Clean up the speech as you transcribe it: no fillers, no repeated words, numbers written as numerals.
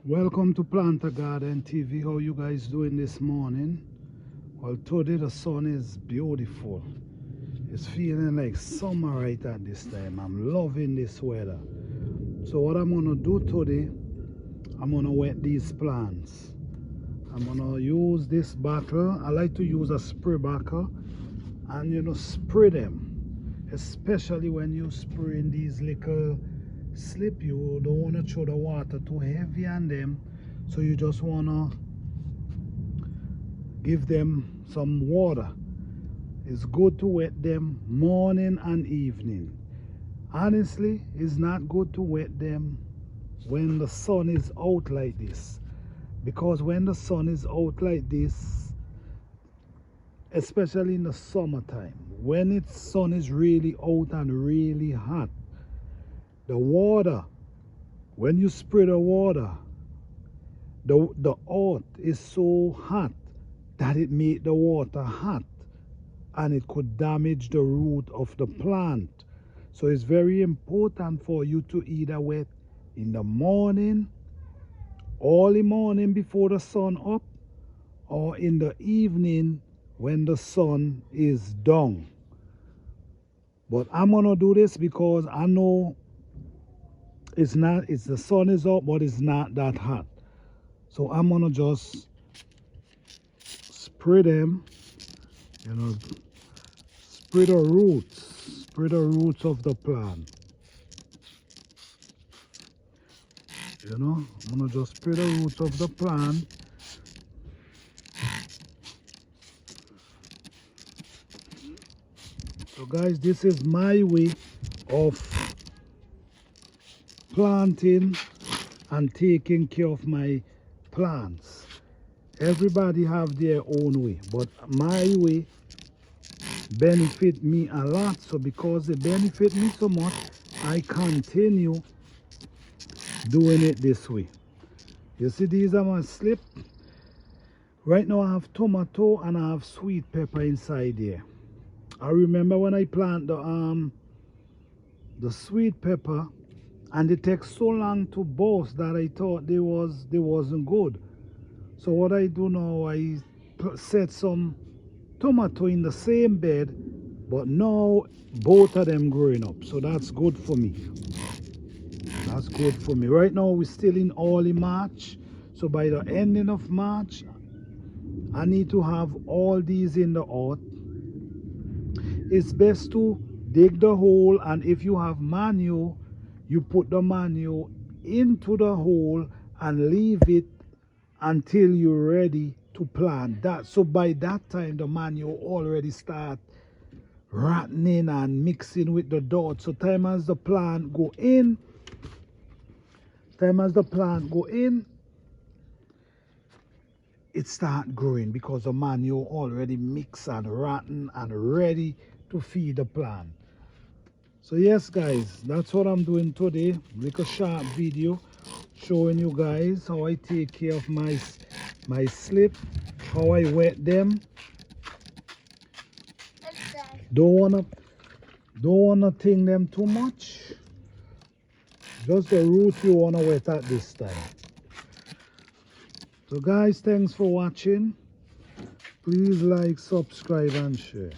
Welcome to Planter Garden TV. How you guys doing this morning? Well, today the sun is beautiful. It's feeling like summer right at this time. I'm loving this weather. So what I'm gonna do today, I'm gonna wet these plants. I'm gonna use this bottle. I like to use a spray bottle and spray them, especially when you spray in these little slip. You don't want to throw the water too heavy on them, so you just want to give them some water. It's good to wet them morning and evening. Honestly, it's not good to wet them when the sun is out like this, because when the sun is out like this, especially in the summertime, when its sun is really out and really hot, the water, when you spray the water, the earth is so hot that it make the water hot and it could damage the root of the plant. So it's very important for you to either wet in the morning, early morning before the sun up, or in the evening when the sun is down. But I'm gonna do this because I know the sun is up, but it's not that hot. So I'm gonna just spray them, spray the roots of the plant. I'm gonna just spray the roots of the plant. So guys, this is my way of planting and taking care of my plants. Everybody have their own way, but my way benefit me a lot. So because it benefit me so much, I continue doing it this way. You see, these are my slip. Right now I have tomato and I have sweet pepper inside there. I remember when I plant the sweet pepper, and it takes so long to burst that I thought they wasn't good. So what I do now, I set some tomato in the same bed, but now both of them growing up. So that's good for me. That's good for me. Right now we're still in early March. So by the ending of March, I need to have all these in the earth. It's best to dig the hole, and if you have manure, you put the manure into the hole and leave it until you're ready to plant that. So by that time the manure already start rotting and mixing with the dirt. So time as the plant go in, it start growing because the manure already mixed and rotten and ready to feed the plant. So yes guys, that's what I'm doing today. Make a short video showing you guys how I take care of my slip, how I wet them. Don't wanna ting them too much. Just the root you wanna wet at this time. So guys, thanks for watching. Please like, subscribe and share.